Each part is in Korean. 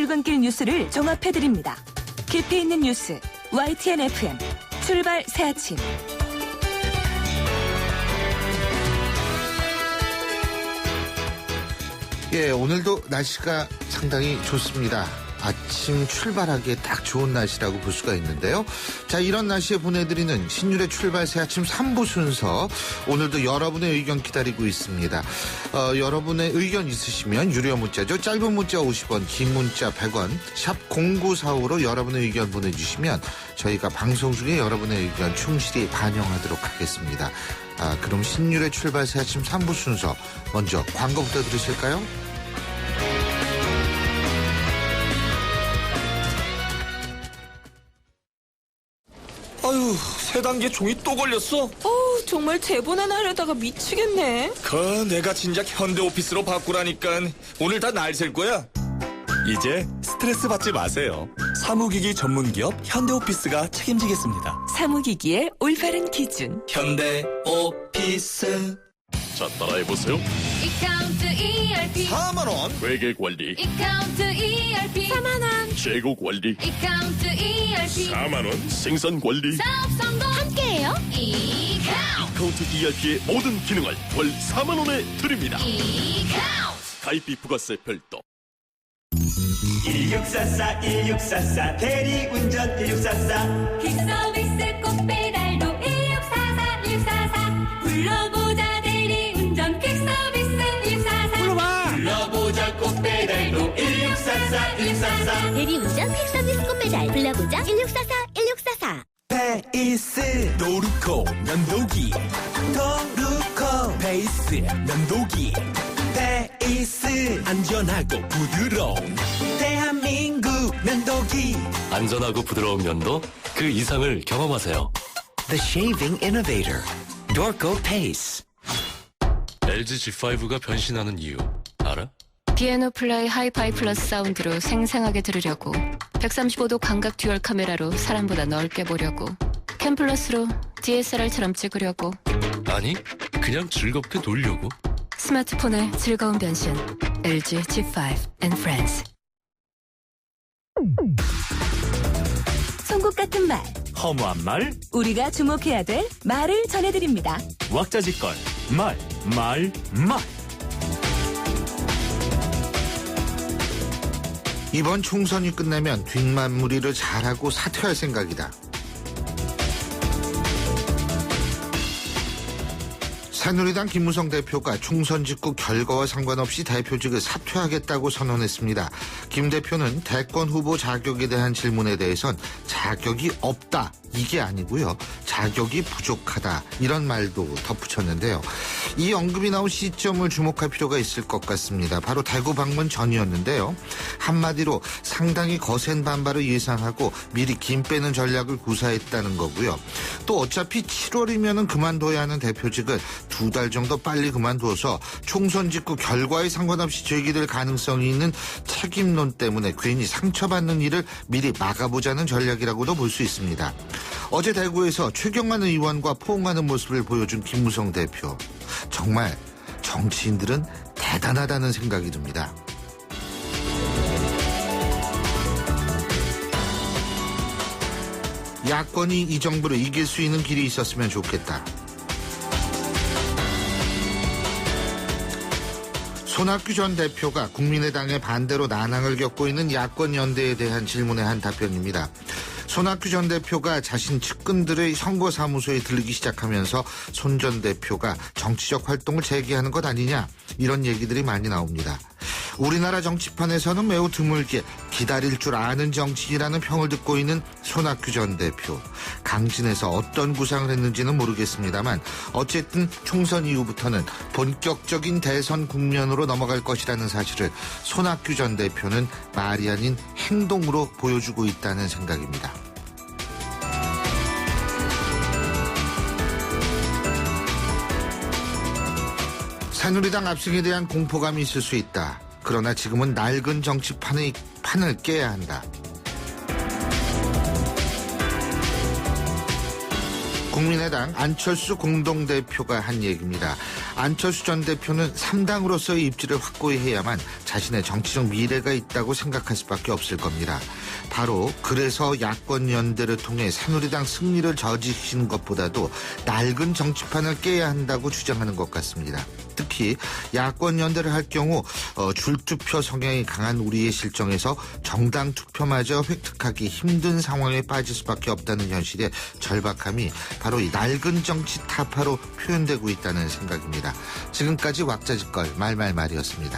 출근길 뉴스를 종합해드립니다. 깊이 있는 뉴스 YTN FM 출발 새아침. 예, 오늘도 날씨가 상당히 좋습니다. 아침 출발하기에 딱 좋은 날씨라고 볼 수가 있는데요. 자, 이런 날씨에 보내드리는 신율의 출발 새아침 3부 순서, 오늘도 여러분의 의견 기다리고 있습니다. 여러분의 의견 있으시면 유료 문자죠. 짧은 문자 50원, 긴 문자 100원, 샵 0945로 여러분의 의견 보내주시면 저희가 방송 중에 여러분의 의견 충실히 반영하도록 하겠습니다. 그럼 신율의 출발 새아침 3부 순서, 먼저 광고부터 들으실까요? 아유, 세 단계 종이 또 걸렸어? 정말 대본 하나 하려다가 미치겠네. 내가 진작 현대오피스로 바꾸라니까. 오늘 다 날 셀 거야. 이제 스트레스 받지 마세요. 사무기기 전문기업 현대오피스가 책임지겠습니다. 사무기기의 올바른 기준. 현대오피스. 자, 따라해보세요. 이카운트 ERP 4만원. 회계관리, 이카운트 ERP 4만원. 재고관리, 이카운트 ERP 4만원, 생산관리, 사업 성공 함께해요. 카운트 ERP의 모든 기능을 월 4만원에 드립니다. 이카운트 가입비 부가세 별도. 1644 대리운전 1644 퀵서비스 꼭 배달도 1644 불러보자 대리운전 퀵서비스 1644 불러보자 꼭 배달도 1644 대리운전 퀵서비스 꼭 배달 불러보자 1644 페이스 도루코 면도기, 도루코 페이스 면도기, 페이스 안전하고 부드러운 대한민국 면도기. 안전하고 부드러운 면도 그 이상을 경험하세요. The Shaving Innovator, Dorco Pace. LG G5가 변신하는 이유 알아? 피아노 플라이 하이파이 플러스 사운드로 생생하게 들으려고, 135도 광각 듀얼 카메라로 사람보다 넓게 보려고, 캠 플러스로 DSLR처럼 찍으려고. 아니, 그냥 즐겁게 놀려고. 스마트폰의 즐거운 변신, LG G5 and Friends. 송곳 같은 말, 허무한 말, 우리가 주목해야 될 말을 전해드립니다. 왁자지껄, 말. 이번 총선이 끝나면 뒷마무리를 잘하고 사퇴할 생각이다. 새누리당 김무성 대표가 총선 직후 결과와 상관없이 대표직을 사퇴하겠다고 선언했습니다. 김 대표는 대권 후보 자격에 대한 질문에 대해선 자격이 없다, 이게 아니고요, 자격이 부족하다, 이런 말도 덧붙였는데요. 이 언급이 나온 시점을 주목할 필요가 있을 것 같습니다. 바로 대구 방문 전이었는데요. 한마디로 상당히 거센 반발을 예상하고 미리 김 빼는 전략을 구사했다는 거고요. 또 어차피 7월이면은 그만둬야 하는 대표직을 2달 정도 빨리 그만두어서 총선 직후 결과에 상관없이 제기될 가능성이 있는 책임론 때문에 괜히 상처받는 일을 미리 막아보자는 전략이라고도 볼 수 있습니다. 어제 대구에서 최경환 의원과 포옹하는 모습을 보여준 김무성 대표. 정말 정치인들은 대단하다는 생각이 듭니다. 야권이 이 정부를 이길 수 있는 길이 있었으면 좋겠다. 손학규 전 대표가 국민의당의 반대로 난항을 겪고 있는 야권 연대에 대한 질문의 한 답변입니다. 손학규 전 대표가 자신 측근들의 선거사무소에 들르기 시작하면서 손 전 대표가 정치적 활동을 재개하는 것 아니냐, 이런 얘기들이 많이 나옵니다. 우리나라 정치판에서는 매우 드물게 기다릴 줄 아는 정치인이라는 평을 듣고 있는 손학규 전 대표. 강진에서 어떤 구상을 했는지는 모르겠습니다만 어쨌든 총선 이후부터는 본격적인 대선 국면으로 넘어갈 것이라는 사실을 손학규 전 대표는 말이 아닌 행동으로 보여주고 있다는 생각입니다. 새누리당 압승에 대한 공포감이 있을 수 있다. 그러나 지금은 낡은 정치판을 깨야 한다. 국민의당 안철수 공동대표가 한 얘기입니다. 안철수 전 대표는 3당으로서의 입지를 확고히 해야만 자신의 정치적 미래가 있다고 생각할 수밖에 없을 겁니다. 바로 그래서 야권 연대를 통해 새누리당 승리를 저지시키는 것보다도 낡은 정치판을 깨야 한다고 주장하는 것 같습니다. 특히 야권 연대를 할 경우 줄투표 성향이 강한 우리의 실정에서 정당 투표마저 획득하기 힘든 상황에 빠질 수밖에 없다는 현실의 절박함이 바로 이 낡은 정치 타파로 표현되고 있다는 생각입니다. 지금까지 왁자지껄 말말말이었습니다.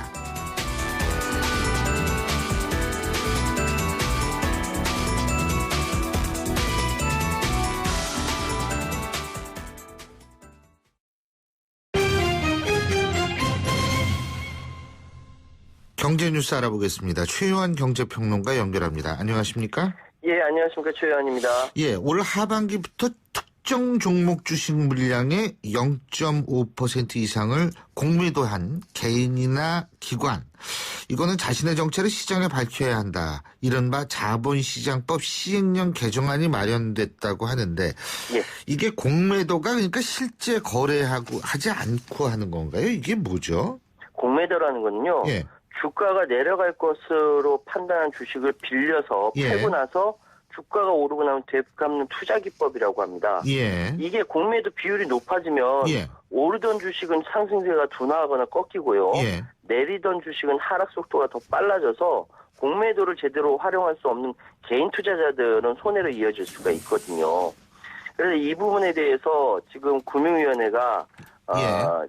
경제뉴스 알아보겠습니다. 최요한 경제평론가 연결합니다. 안녕하십니까? 예, 안녕하십니까. 최요한입니다. 예, 올 하반기부터 특정 종목 주식 물량의 0.5% 이상을 공매도한 개인이나 기관, 이거는 자신의 정체를 시장에 밝혀야 한다. 이른바 자본시장법 시행령 개정안이 마련됐다고 하는데 예. 이게 공매도가 그러니까 실제 거래하고 하지 않고 하는 건가요? 이게 뭐죠? 공매도라는 건요. 예. 주가가 내려갈 것으로 판단한 주식을 빌려서 예. 팔고 나서 주가가 오르고 나면 되갚는 투자 기법이라고 합니다. 예. 이게 공매도 비율이 높아지면 예. 오르던 주식은 상승세가 둔화하거나 꺾이고요. 예. 내리던 주식은 하락 속도가 더 빨라져서 공매도를 제대로 활용할 수 없는 개인 투자자들은 손해로 이어질 수가 있거든요. 그래서 이 부분에 대해서 지금 금융위원회가 그러니까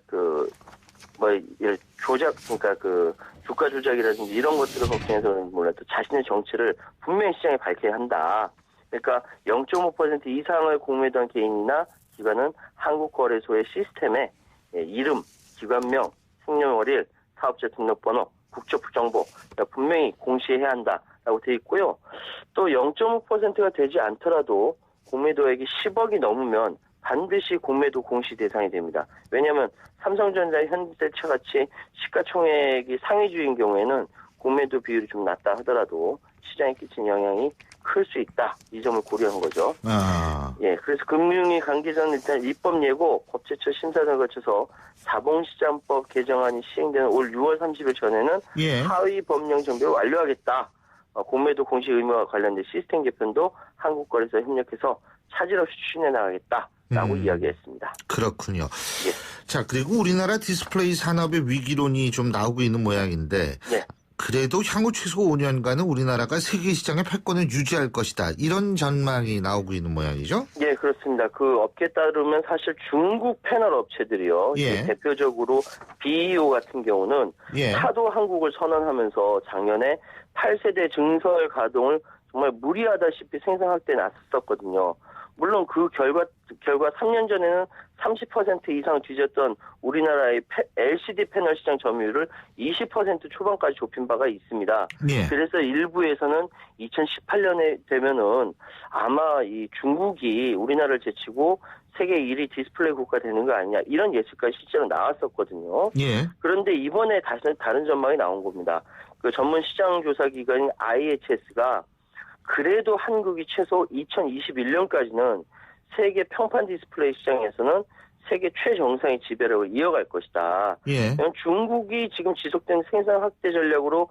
주가 조작이라든지 이런 것들을 걱정해서는 몰라도 자신의 정체를 분명히 시장에 밝혀야 한다. 그러니까 0.5% 이상을 공매도한 개인이나 기관은 한국거래소의 시스템에 이름, 기관명, 생년월일, 사업자 등록번호, 국적정보 분명히 공시해야 한다라고 되어 있고요. 또 0.5%가 되지 않더라도 공매도액이 10억이 넘으면 반드시 공매도 공시 대상이 됩니다. 왜냐하면 삼성전자, 현대차 같이 시가총액이 상위주인 경우에는 공매도 비율이 좀 낮다 하더라도 시장에 끼친 영향이 클 수 있다. 이 점을 고려한 거죠. 예, 그래서 금융위 관계자는 일단 입법 예고, 법제처 심사 등을 거쳐서 자본시장법 개정안이 시행되는 올 6월 30일 전에는 하위 법령 정비를 완료하겠다. 공매도 공시 의무와 관련된 시스템 개편도 한국거래소 협력해서 차질 없이 추진해 나가겠다라고 이야기했습니다. 그렇군요. 예. 자, 그리고 우리나라 디스플레이 산업의 위기론이 좀 나오고 있는 모양인데 네. 그래도 향후 최소 5년간은 우리나라가 세계 시장의 패권을 유지할 것이다. 이런 전망이 나오고 있는 모양이죠? 예, 그렇습니다. 그 업계에 따르면 사실 중국 패널 업체들이요. 예. 대표적으로 BEO 같은 경우는 하도 한국을 선언하면서 작년에 8세대 증설 가동을 정말 무리하다시피 생산 확대에 나섰었거든요. 물론 그 결과 3년 전에는 30% 이상 뒤졌던 우리나라의 LCD 패널 시장 점유율을 20% 초반까지 좁힌 바가 있습니다. 예. 그래서 일부에서는 2018년에 되면은 아마 이 중국이 우리나라를 제치고 세계 1위 디스플레이 국가 되는 거 아니냐 이런 예측까지 실제로 나왔었거든요. 예. 그런데 이번에 다른 전망이 나온 겁니다. 그 전문 시장 조사 기관인 IHS가 그래도 한국이 최소 2021년까지는 세계 평판 디스플레이 시장에서는 세계 최정상의 지배력을 이어갈 것이다. 예. 중국이 지금 지속된 생산 확대 전략으로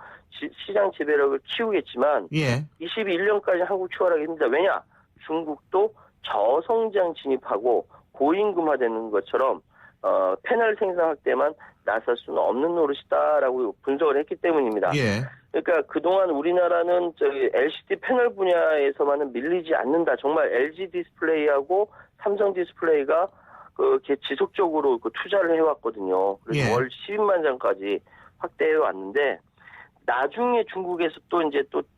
시장 지배력을 키우겠지만 21년까지 한국 추월하기 힘들다. 왜냐? 중국도 저성장 진입하고 고임금화되는 것처럼 패널 생산 확대만 나설 수는 없는 노릇이다라고 분석을 했기 때문입니다. 예. 그러니까 그동안 우리나라는 LCD 패널 분야에서만은 밀리지 않는다. 정말 LG 디스플레이하고 삼성 디스플레이가 지속적으로 투자를 해왔거든요. 그래서 월 12만 장까지 확대해 왔는데 나중에 중국에서 또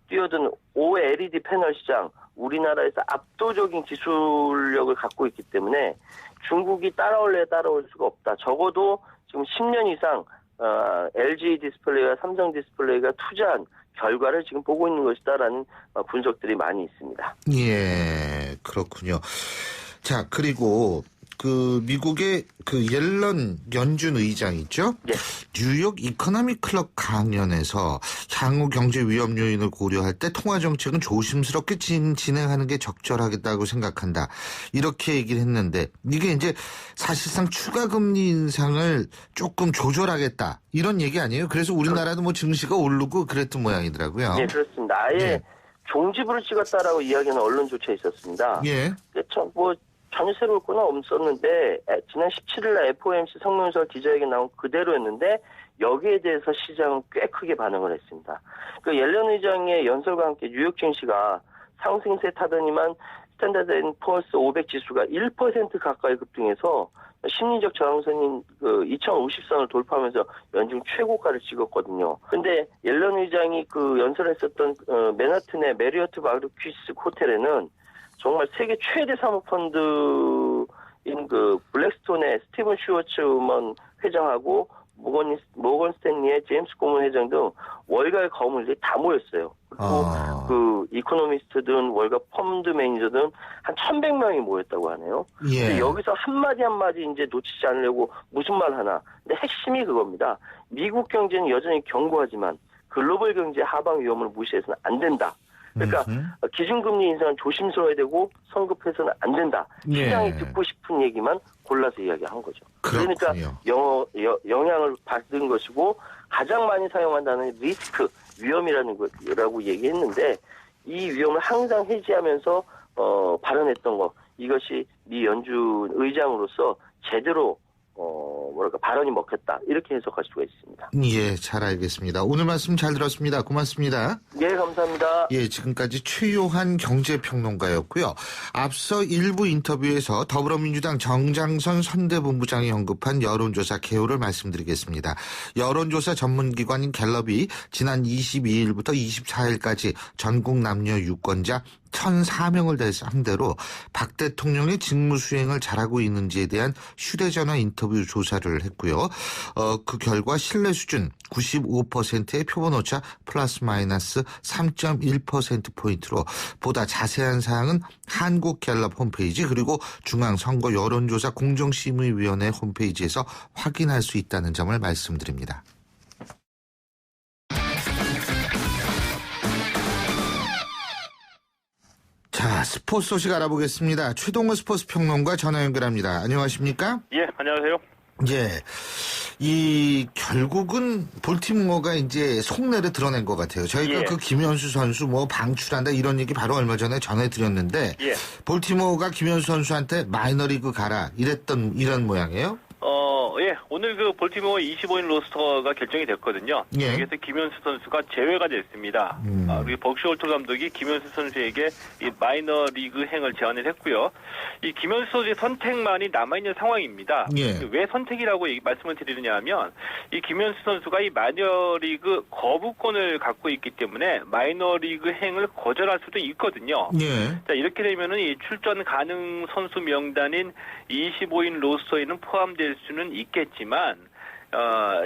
뛰어든 OLED 패널 시장 우리나라에서 압도적인 기술력을 갖고 있기 때문에 중국이 따라올 수가 없다. 적어도 지금 10년 이상 LG 디스플레이와 삼성 디스플레이가 투자한 결과를 지금 보고 있는 것이다라는 분석들이 많이 있습니다. 예, 그렇군요. 자, 그리고 그 미국의 그 옐런 연준 의장 있죠? 예. 뉴욕 이코노미 클럽 강연에서 향후 경제 위험 요인을 고려할 때 통화 정책은 조심스럽게 진행하는 게 적절하겠다고 생각한다. 이렇게 얘기를 했는데 이게 이제 사실상 추가 금리 인상을 조금 조절하겠다. 이런 얘기 아니에요? 그래서 우리나라도 뭐 증시가 오르고 그랬던 모양이더라고요. 네, 그렇습니다. 아예 예. 종지부를 찍었다라고 이야기는 언론조차 있었습니다. 예. 뭐 전혀 새로울 건 없었는데 지난 17일 날 FOMC 성명서 기자회견 나온 그대로였는데 여기에 대해서 시장은 꽤 크게 반응을 했습니다. 그 옐런 의장의 연설과 함께 뉴욕 증시가 상승세 타더니만 스탠다드&푸어스 500 지수가 1% 가까이 급등해서 심리적 저항선인 그 2050선을 돌파하면서 연중 최고가를 찍었거든요. 근데 옐런 의장이 그 연설했었던 맨하튼의 메리어트 마르퀴스 호텔에는 정말 세계 최대 사모펀드인 그 블랙스톤의 스티븐 슈워츠먼 회장하고 모건 스탠리의 제임스 고먼 회장 등 월가의 거물들이 다 모였어요. 그리고 그 이코노미스트든 월가 펀드 매니저든 한 1,100명이 모였다고 하네요. 예. 근데 여기서 한마디 이제 놓치지 않으려고 무슨 말 하나. 근데 핵심이 그겁니다. 미국 경제는 여전히 견고하지만 글로벌 경제 하방 위험을 무시해서는 안 된다. 그러니까 기준금리 인상은 조심스러워야 되고 성급해서는 안 된다. 시장이 예. 듣고 싶은 얘기만 골라서 이야기한 거죠. 그렇군요. 그러니까 영향을 받은 것이고 가장 많이 사용한다는 리스크, 위험이라는 거라고 얘기했는데 이 위험을 항상 해지하면서 발언했던 거 이것이 미 연준 의장으로서 제대로 발언이 먹혔다 이렇게 해석할 수가 있습니다. 예, 잘 알겠습니다. 오늘 말씀 잘 들었습니다. 고맙습니다. 예, 감사합니다. 예, 지금까지 최요한 경제평론가였고요. 앞서 일부 인터뷰에서 더불어민주당 정장선 선대본부장이 언급한 여론조사 개요를 말씀드리겠습니다. 여론조사 전문기관인 갤럽이 지난 22일부터 24일까지 전국 남녀 유권자 1,004명을 상대로 박 대통령의 직무 수행을 잘하고 있는지에 대한 휴대전화 인터뷰 조사를 했고요. 그 결과 신뢰 수준 95%의 표본 오차 플러스 마이너스 3.1%포인트로 보다 자세한 사항은 한국갤럽 홈페이지 그리고 중앙선거 여론조사 공정심의위원회 홈페이지에서 확인할 수 있다는 점을 말씀드립니다. 자, 스포츠 소식 알아보겠습니다. 최동호 스포츠 평론가 전화 연결합니다. 안녕하십니까? 예, 안녕하세요. 이 결국은 볼티모어가 이제 속내를 드러낸 것 같아요. 저희가 예. 그 김현수 선수 뭐 방출한다 이런 얘기 바로 얼마 전에 전해드렸는데 예. 볼티모어가 김현수 선수한테 마이너리그 가라 이런 모양이에요? 예, 오늘 그 볼티모어 25인 로스터가 결정이 됐거든요. 예. 여기서 김현수 선수가 제외가 됐습니다. 우리 벅시홀트 감독이 김현수 선수에게 이 마이너리그 행을 제안을 했고요. 이 김현수 선수의 선택만이 남아있는 상황입니다. 예. 왜 선택이라고 말씀을 드리느냐 하면 이 김현수 선수가 이 마이너리그 거부권을 갖고 있기 때문에 마이너리그 행을 거절할 수도 있거든요. 예. 자, 이렇게 되면은 이 출전 가능 선수 명단인 25인 로스터에는 포함될 수는 있겠지만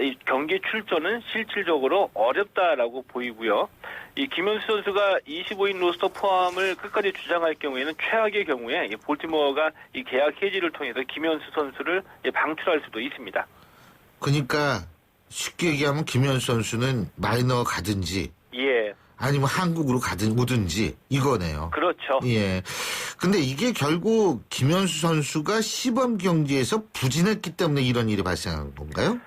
이 경기 출전은 실질적으로 어렵다라고 보이고요. 이 김현수 선수가 25인 로스터 포함을 끝까지 주장할 경우에는 최악의 경우에 볼티모어가 이 계약 해지를 통해서 김현수 선수를 방출할 수도 있습니다. 그러니까 쉽게 얘기하면 김현수 선수는 마이너 가든지 예. 아니면 한국으로 오든지 이거네요. 그렇죠. 예. 근데 이게 결국 김현수 선수가 시범 경기에서 부진했기 때문에 이런 일이 발생한 건가요?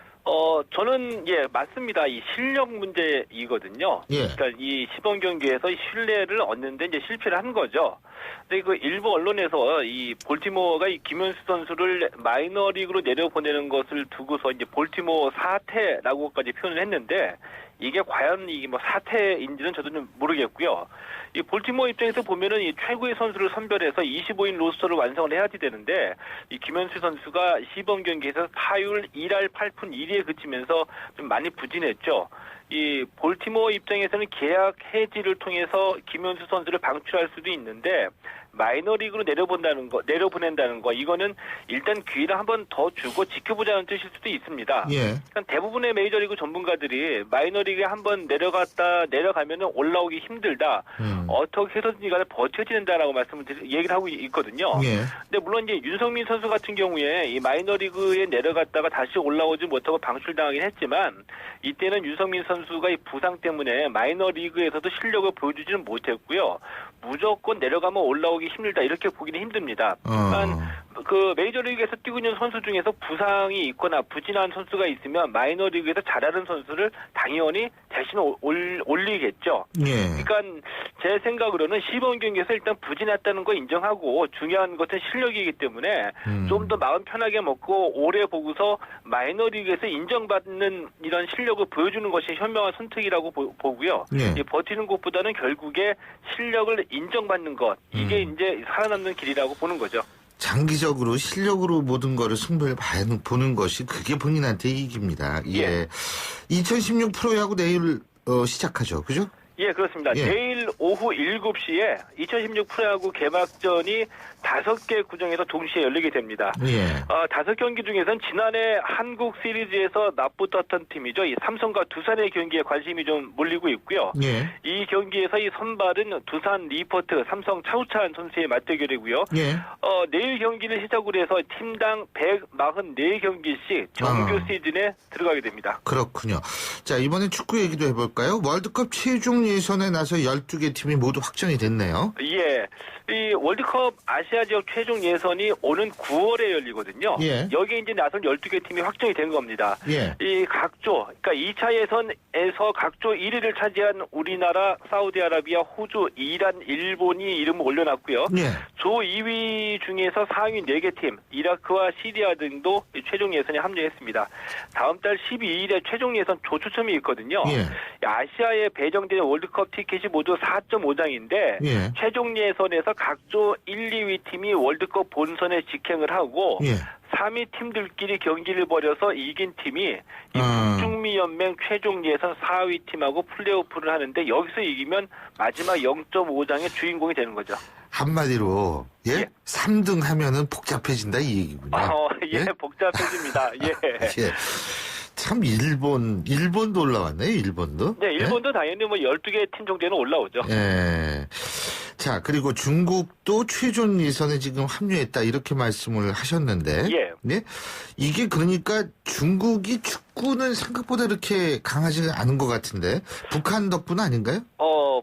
저는 맞습니다. 이 실력 문제이거든요. 예. 그러니까 이 시범 경기에서 신뢰를 얻는데 이제 실패를 한 거죠. 근데 그 일부 언론에서 이 볼티모어가 이 김현수 선수를 마이너리그로 내려보내는 것을 두고서 이제 볼티모어 사태라고까지 표현을 했는데 이게 과연 이게 뭐 사태인지는 저도 좀 모르겠고요. 이 볼티모어 입장에서 보면은 이 최고의 선수를 선별해서 25인 로스터를 완성을 해야지 되는데 이 김현수 선수가 시범 경기에서 타율 1할 8푼 1리에 그치면서 좀 많이 부진했죠. 이 볼티모어 입장에서는 계약 해지를 통해서 김현수 선수를 방출할 수도 있는데 마이너리그로 내려보낸다는 거 이거는 일단 기회를 한번 더 주고 지켜보자는 뜻일 수도 있습니다. 예. 그러니까 대부분의 메이저리그 전문가들이 마이너리그에 한번 내려가면은 올라오기 힘들다. 어떻게 해서든지 간에 버텨야 된다라고 얘기를 하고 있거든요. 예. 근데 물론 이제 윤석민 선수 같은 경우에 이 마이너리그에 내려갔다가 다시 올라오지 못하고 방출당하긴 했지만 이때는 윤석민 선수가 이 부상 때문에 마이너리그에서도 실력을 보여주지는 못했고요. 무조건 내려가면 올라오기 힘들다 이렇게 보기는 힘듭니다. 그 메이저리그에서 뛰고 있는 선수 중에서 부상이 있거나 부진한 선수가 있으면 마이너리그에서 잘하는 선수를 당연히 대신 올리겠죠. 예. 그러니까 제 생각으로는 시범 경기에서 일단 부진했다는 거 인정하고 중요한 것은 실력이기 때문에 좀 더 마음 편하게 먹고 오래 보고서 마이너리그에서 인정받는 이런 실력을 보여주는 것이 현명한 선택이라고 보고요. 예. 버티는 것보다는 결국에 실력을 인정받는 것 이게 이제 살아남는 길이라고 보는 거죠. 장기적으로 실력으로 모든 거를 승부를 보는 것이 그게 본인한테 이익입니다. 예. 2016 프로야구 내일 시작하죠. 그죠? 예, 그렇습니다. 예. 내일 오후 7시에 2016 프로야구 개막전이 5개 구장에서 동시에 열리게 됩니다. 예. 5경기 중에서는 지난해 한국 시리즈에서 맞붙었던 팀이죠. 이 삼성과 두산의 경기에 관심이 좀 몰리고 있고요. 예. 이 경기에서 이 선발은 두산 리포트, 삼성 차우찬 선수의 맞대결이고요. 예. 내일 경기를 시작으로 해서 팀당 144경기씩 정규 시즌에 들어가게 됩니다. 그렇군요. 자, 이번에 축구 얘기도 해볼까요? 월드컵 최종 예선에 나서 12개 팀이 모두 확정이 됐네요. 예. 이 월드컵 아시아 지역 최종 예선이 오는 9월에 열리거든요. 예. 여기에 이제 나선 12개 팀이 확정이 된 겁니다. 예. 이 각조, 그러니까 2차 예선에서 각조 1위를 차지한 우리나라, 사우디아라비아, 호주, 이란, 일본이 이름을 올려놨고요. 예. 조 2위 중에서 상위 4개 팀, 이라크와 시리아 등도 최종 예선에 합류했습니다. 다음 달 12일에 최종 예선 조추첨이 있거든요. 예. 아시아에 배정된 월드컵 티켓이 모두 4.5장인데 예. 최종 예선에서 각조 1, 2위 팀이 월드컵 본선에 직행을 하고 예. 3위 팀들끼리 경기를 벌여서 이긴 팀이 이 북중미 연맹 최종 예선 4위 팀하고 플레이오프를 하는데 여기서 이기면 마지막 0.5장의 주인공이 되는 거죠. 한마디로 예? 3등 하면은 복잡해진다 이 얘기군요. 예, 복잡해집니다. 예. 예. 참 일본도 올라왔네요. 일본도. 네, 일본도 예? 당연히 뭐 12개 팀 정도는 올라오죠. 예. 자, 그리고 중국도 최종 예선에 지금 합류했다 이렇게 말씀을 하셨는데, 예. 네? 이게 그러니까 중국이 축구는 생각보다 이렇게 강하지 않은 것 같은데 북한 덕분 아닌가요?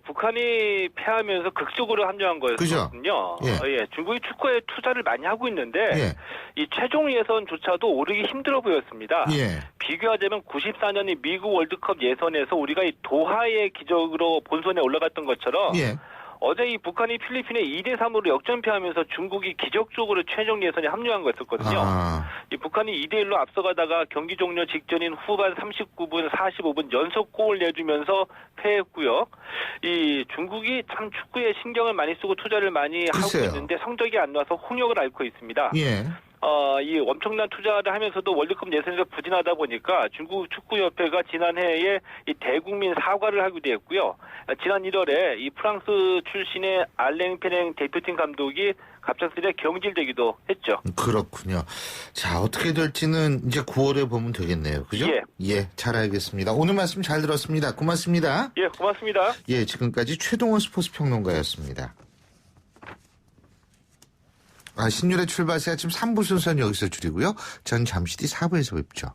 북한이 패하면서 극적으로 합류한 거였거든요. 예. 중국이 축구에 투자를 많이 하고 있는데 예. 이 최종 예선조차도 오르기 힘들어 보였습니다. 예. 비교하자면 94년이 미국 월드컵 예선에서 우리가 이 도하의 기적으로 본선에 올라갔던 것처럼 예. 어제 이 북한이 필리핀에 2대3으로 역전패하면서 중국이 기적적으로 최종 예선에 합류한 거였었거든요. 이 북한이 2대1로 앞서가다가 경기 종료 직전인 후반 39분, 45분 연속골을 내주면서 패했고요. 이 중국이 참 축구에 신경을 많이 쓰고 투자를 많이 글쎄요. 하고 있는데 성적이 안 나와서 홍역을 앓고 있습니다. 예. 이 엄청난 투자를 하면서도 월드컵 예선에서 부진하다 보니까 중국 축구협회가 지난해에 이 대국민 사과를 하기도 했고요. 지난 1월에 이 프랑스 출신의 알랭 페렝 대표팀 감독이 갑작스레 경질되기도 했죠. 그렇군요. 자, 어떻게 될지는 이제 9월에 보면 되겠네요. 그죠? 예. 예, 잘 알겠습니다. 오늘 말씀 잘 들었습니다. 고맙습니다. 예, 고맙습니다. 예, 지금까지 최동원 스포츠 평론가였습니다. 신율의 출발세 아침 3부 순서는 여기서 줄이고요. 전 잠시 뒤 4부에서 뵙죠.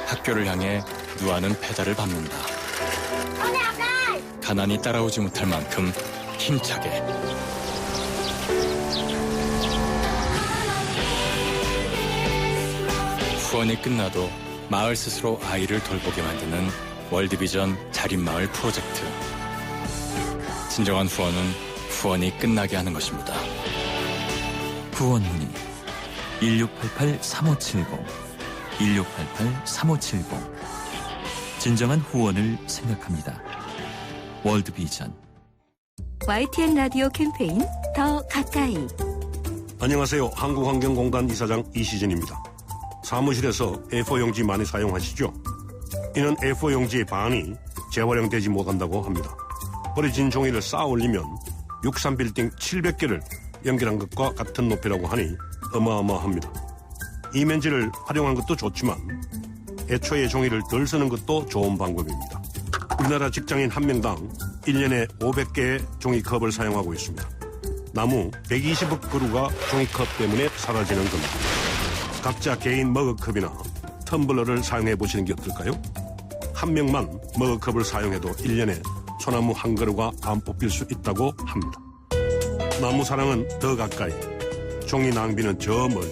학교를 향해 누아는 페달을 밟는다. 가난이 따라오지 못할 만큼 힘차게. 후원이 끝나도 마을 스스로 아이를 돌보게 만드는 월드비전 자립마을 프로젝트. 진정한 후원은 후원이 끝나게 하는 것입니다. 후원 문의 1688-3570 1688-3570 진정한 후원을 생각합니다. 월드비전. YTN 라디오 캠페인 더 가까이. 안녕하세요. 한국환경공단 이사장 이시진입니다. 사무실에서 A4 용지 많이 사용하시죠? 이는 A4 용지의 반이 재활용되지 못한다고 합니다. 버려진 종이를 쌓아 올리면 63빌딩 700개를 연결한 것과 같은 높이라고 하니 어마어마합니다. 이면지를 활용한 것도 좋지만 애초에 종이를 덜 쓰는 것도 좋은 방법입니다. 우리나라 직장인 한 명당 1년에 500개의 종이컵을 사용하고 있습니다. 나무 120억 그루가 종이컵 때문에 사라지는 겁니다. 각자 개인 머그컵이나 텀블러를 사용해 보시는 게 어떨까요? 한 명만 머그컵을 사용해도 1년에 소나무 한 그루가 안 뽑힐 수 있다고 합니다. 나무 사랑은 더 가까이, 종이 낭비는 저 멀리.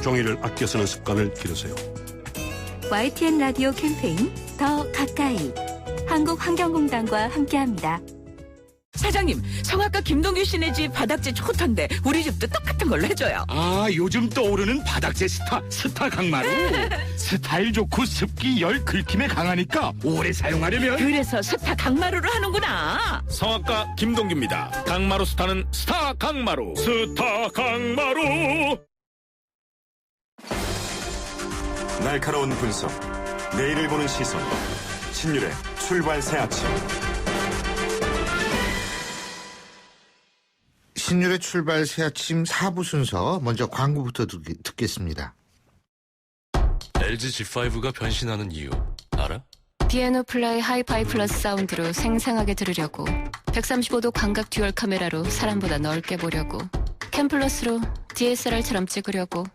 종이를 아껴 쓰는 습관을 기르세요. YTN 라디오 캠페인 더 가까이 한국환경공단과 함께합니다. 사장님, 성악가 김동규 씨네 집 바닥재 좋던데 우리 집도 똑같은 걸로 해줘요. 아, 요즘 떠오르는 바닥재 스타 강마루. 스타일 좋고 습기, 열, 긁힘에 강하니까 오래 사용하려면. 그래서 스타 강마루로 하는구나. 성악가 김동규입니다. 강마루 스타는 스타 강마루. 스타 강마루. 날카로운 분석, 내일을 보는 시선. 신율의 출발 새 아침. 신율의 출발 새 아침 4부 순서, 먼저 광고부터 듣겠습니다. LG G5가 변신하는 이유 알아? 피아노 플라이 하이파이 플러스 사운드로 생생하게 들으려고, 135도 광각 듀얼 카메라로 사람보다 넓게 보려고, 캠플러스로 DSLR처럼 찍으려고.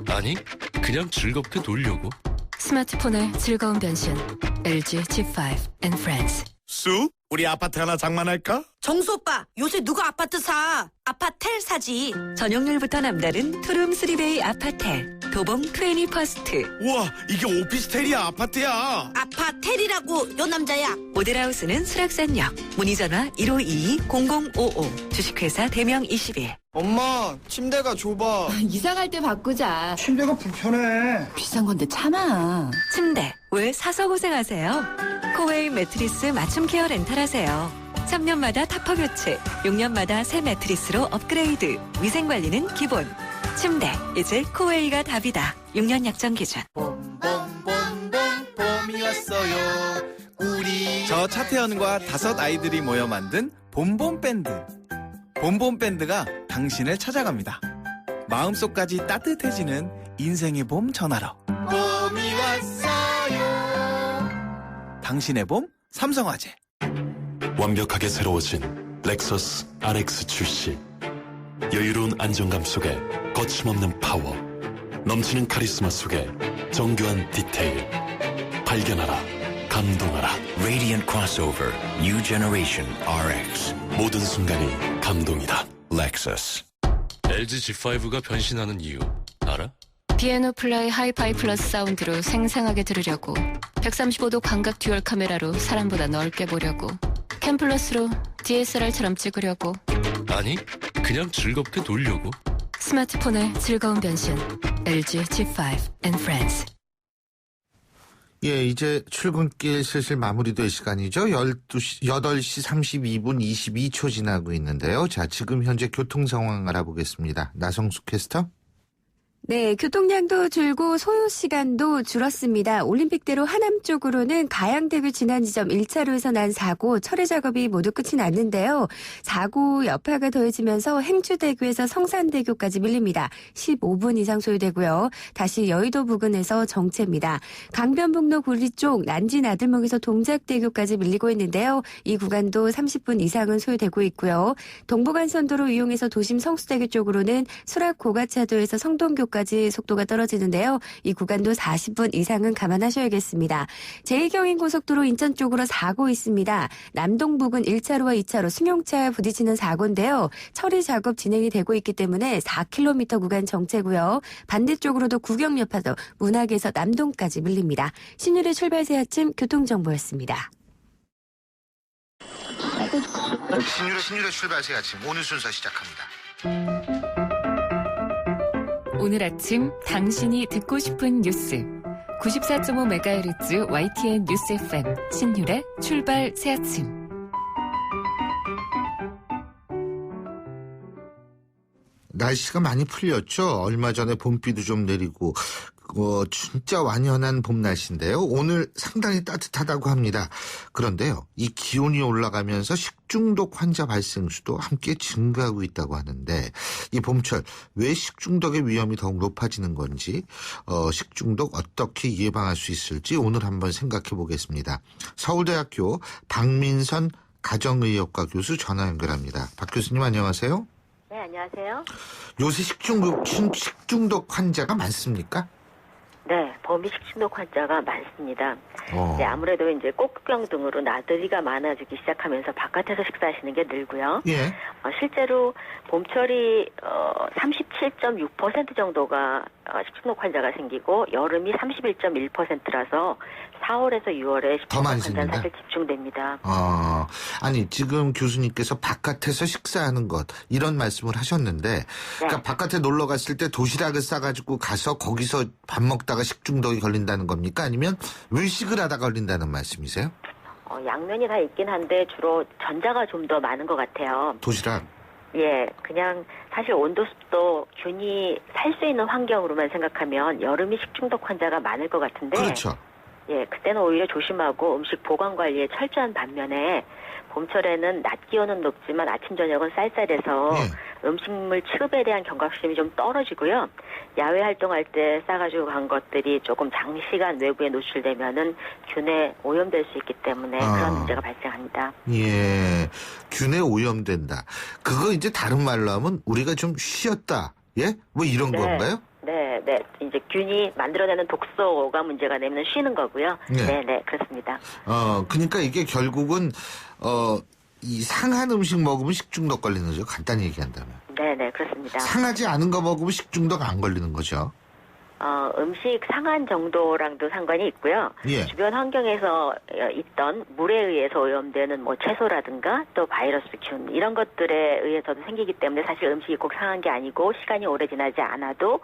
아니, 그냥 즐겁게 놀려고. 스마트폰의 즐거운 변신, LG G5 and Friends. 수? 우리 아파트 하나 장만할까? 정수 오빠, 요새 누가 아파트 사? 아파텔 사지. 전용률부터 남다른 투룸 3베이 아파텔 도봉 21st. 우와, 이게 오피스텔이야 아파트야? 아파텔이라고, 요 남자야. 모델하우스는 수락산역. 문의전화 1522-0055. 주식회사 대명 21. 엄마, 침대가 좁아. 이사갈 때 바꾸자. 침대가 불편해. 비싼 건데 참아. 침대 왜 사서 고생하세요? 코웨이 매트리스 맞춤 케어 렌탈하세요. 3년마다 타퍼 교체, 6년마다 새 매트리스로 업그레이드. 위생관리는 기본. 침대 이제 코웨이가 답이다. 6년 약정 기준. 봄이 왔어요. 우리 저 차태현과 5 아이들이 모여 만든 봄봄밴드. 봄봄밴드가 당신을 찾아갑니다. 마음속까지 따뜻해지는 인생의 봄 전하러. 봄이 왔어요. 당신의 봄 삼성화재. 완벽하게 새로워진 렉서스 RX 출시. 여유로운 안정감 속에 거침없는 파워, 넘치는 카리스마 속에 정교한 디테일. 발견하라, 감동하라. Radiant Crossover New Generation RX. 모든 순간이 감동이다. Lexus. LG G5가 변신하는 이유 알아? 피아노 플라이 하이파이 플러스 사운드로 생생하게 들으려고, 135도 광각 듀얼 카메라로 사람보다 넓게 보려고, 캠플러스로 DSLR처럼 찍으려고. 아니, 그냥 즐겁게 놀려고. 스마트폰의 즐거운 변신, LG G5 and Friends. 예, 이제 출근길 슬슬 마무리될 시간이죠. 8시 32분 22초 지나고 있는데요. 자, 지금 현재 교통 상황 알아보겠습니다. 나성숙 캐스터. 네, 교통량도 줄고 소요 시간도 줄었습니다. 올림픽대로 하남 쪽으로는 가양대교 지난 지점 1차로에서 난 사고, 철회 작업이 모두 끝이 났는데요. 사고 여파가 더해지면서 행주대교에서 성산대교까지 밀립니다. 15분 이상 소요되고요. 다시 여의도 부근에서 정체입니다. 강변북로 구리 쪽 난지 나들목에서 동작대교까지 밀리고 있는데요. 이 구간도 30분 이상은 소요되고 있고요. 동부간선도로 이용해서 도심 성수대교 쪽으로는 수락 고가차도에서 성동교까지 속도가 떨어지는데요. 이 구간도 40분 이상은 감안하셔야겠습니다. 제2경인고속도로 인천 쪽으로 사고 있습니다. 남동 부근 1차로와 2차로 승용차 부딪히는 사고인데요. 처리 작업 진행이 되고 있기 때문에 4km 구간 정체고요. 반대쪽으로도 구경여파도 문학에서 남동까지 밀립니다. 신율의 출발 새 아침 교통정보였습니다. 신율의 출발 새 아침 오늘 순서 시작합니다. 오늘 아침 당신이 듣고 싶은 뉴스 94.5MHz YTN 뉴스 FM 신율의 출발 새 아침. 날씨가 많이 풀렸죠. 얼마 전에 봄비도 좀 내리고 진짜 완연한 봄 날씨인데요. 오늘 상당히 따뜻하다고 합니다. 그런데요, 이 기온이 올라가면서 식중독 환자 발생 수도 함께 증가하고 있다고 하는데 이 봄철 왜 식중독의 위험이 더욱 높아지는 건지, 식중독 어떻게 예방할 수 있을지 오늘 한번 생각해 보겠습니다. 서울대학교 박민선 가정의학과 교수 전화 연결합니다. 박 교수님 안녕하세요. 네, 안녕하세요. 요새 식중독 환자가 많습니까? 네, 범위 식중독 환자가 많습니다. 네, 아무래도 이제 꽃병 등으로 나들이가 많아지기 시작하면서 바깥에서 식사하시는 게 늘고요. 예. 실제로 봄철이 37.6% 정도가 식중독 환자가 생기고 여름이 31.1%라서 4월에서 6월에 식중독 환자는 사실 집중됩니다. 아니 지금 교수님께서 바깥에서 식사하는 것 이런 말씀을 하셨는데, 그러니까 바깥에 놀러 갔을 때 도시락을 싸가지고 가서 거기서 밥 먹다가 식중독이 걸린다는 겁니까? 아니면 외식을 하다 걸린다는 말씀이세요? 양면이 다 있긴 한데 주로 전자가 좀 더 많은 것 같아요. 도시락? 예, 그냥 사실 온도, 습도, 균이 살 수 있는 환경으로만 생각하면 여름이 식중독 환자가 많을 것 같은데. 그렇죠. 예, 그때는 오히려 조심하고 음식 보관 관리에 철저한 반면에 봄철에는 낮 기온은 높지만 아침 저녁은 쌀쌀해서 음식물 취급에 대한 경각심이 좀 떨어지고요. 야외 활동할 때 싸가지고 간 것들이 조금 장시간 외부에 노출되면은 균에 오염될 수 있기 때문에 그런 문제가 발생합니다. 예, 균에 오염된다. 그거 이제 다른 말로 하면 우리가 좀 쉬었다. 예? 뭐 이런 건가요? 네. 이제 균이 만들어내는 독소가 문제가 되면 쉬는 거고요. 네, 그렇습니다. 그러니까 이게 결국은 이 상한 음식 먹으면 식중독 걸리는 거죠. 간단히 얘기한다면. 네, 그렇습니다. 상하지 않은 거 먹으면 식중독 안 걸리는 거죠. 음식 상한 정도랑도 상관이 있고요. 예. 주변 환경에서 있던 물에 의해서 오염되는 뭐 채소라든가 또 바이러스, 균 이런 것들에 의해서도 생기기 때문에 사실 음식이 꼭 상한 게 아니고 시간이 오래 지나지 않아도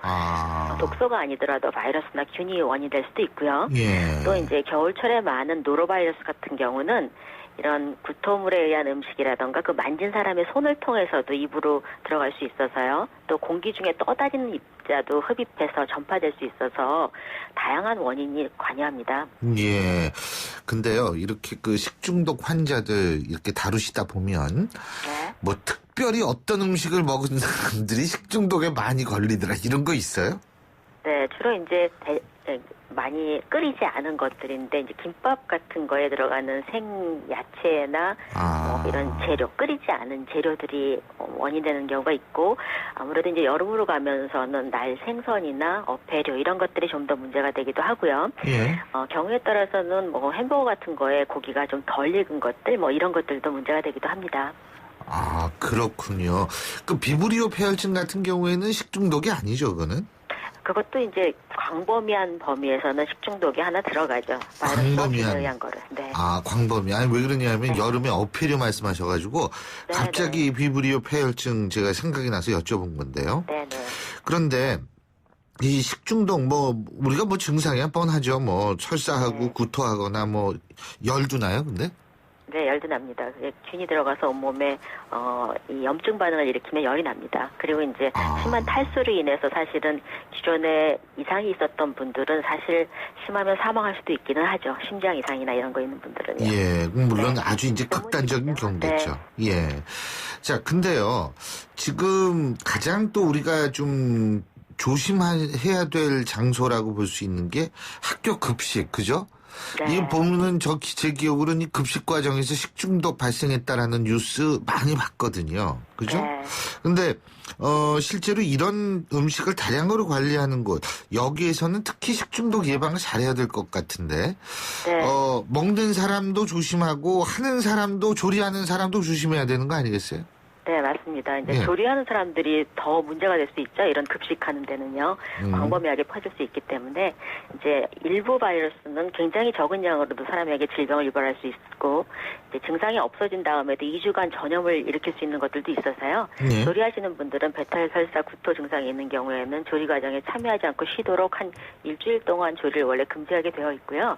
독소가 아니더라도 바이러스나 균이 원인이 될 수도 있고요. 예. 또 이제 겨울철에 많은 노로바이러스 같은 경우는 이런 구토물에 의한 음식이라던가 그 만진 사람의 손을 통해서도 입으로 들어갈 수 있어서요. 또 공기 중에 떠다니는 입자도 흡입해서 전파될 수 있어서 다양한 원인이 관여합니다. 예. 근데요, 이렇게 그 식중독 환자들 이렇게 다루시다 보면 뭐 특별히 어떤 음식을 먹은 사람들이 식중독에 많이 걸리더라 이런 거 있어요? 네, 주로 이제 많이 끓이지 않은 것들인데 이제 김밥 같은 거에 들어가는 생야채나 뭐 이런 재료, 끓이지 않은 재료들이 원인이 되는 경우가 있고, 아무래도 이제 여름으로 가면서는 날 생선이나 어패류 이런 것들이 좀 더 문제가 되기도 하고요. 예. 경우에 따라서는 뭐 햄버거 같은 거에 고기가 좀 덜 익은 것들 뭐 이런 것들도 문제가 되기도 합니다. 그렇군요. 그 비브리오 폐혈증 같은 경우에는 식중독이 아니죠, 그거는? 그것도 이제 광범위한 범위에서는 식중독이 하나 들어가죠. 바이러스에 의한 거를. 네. 광범위. 아니, 왜 그러냐면 여름에 어패류 말씀하셔가지고 갑자기 비브리오 폐혈증 제가 생각이 나서 여쭤본 건데요. 네네. 그런데 이 식중독 우리가 증상이 뻔하죠. 설사하고 구토하거나 열도 나요, 근데? 네, 열도 납니다. 균이 들어가서 온몸에 이 염증 반응을 일으키면 열이 납니다. 그리고 이제 심한 탈수로 인해서 사실은 기존에 이상이 있었던 분들은 사실 심하면 사망할 수도 있기는 하죠. 심장 이상이나 이런 거 있는 분들은요. 예, 물론 아주 이제 극단적인 경우겠죠. 예. 자, 근데요, 지금 가장 또 우리가 좀 조심해야 될 장소라고 볼 수 있는 게 학교 급식, 그죠? 이 보면은 제 기억으로는 이 급식 과정에서 식중독 발생했다라는 뉴스 많이 봤거든요. 그죠? 근데 실제로 이런 음식을 다량으로 관리하는 곳, 여기에서는 특히 식중독 예방을 잘해야 될 것 같은데, 먹는 사람도 조심하고 하는 사람도, 조리하는 사람도 조심해야 되는 거 아니겠어요? 네, 맞습니다. 이제 조리하는 사람들이 더 문제가 될 수 있죠. 이런 급식하는 데는요. 광범위하게 퍼질 수 있기 때문에 이제 일부 바이러스는 굉장히 적은 양으로도 사람에게 질병을 유발할 수 있고, 이제 증상이 없어진 다음에도 2주간 전염을 일으킬 수 있는 것들도 있어서요. 조리하시는 분들은 배탈, 설사, 구토 증상이 있는 경우에는 조리 과정에 참여하지 않고 쉬도록 한 일주일 동안 조리를 원래 금지하게 되어 있고요.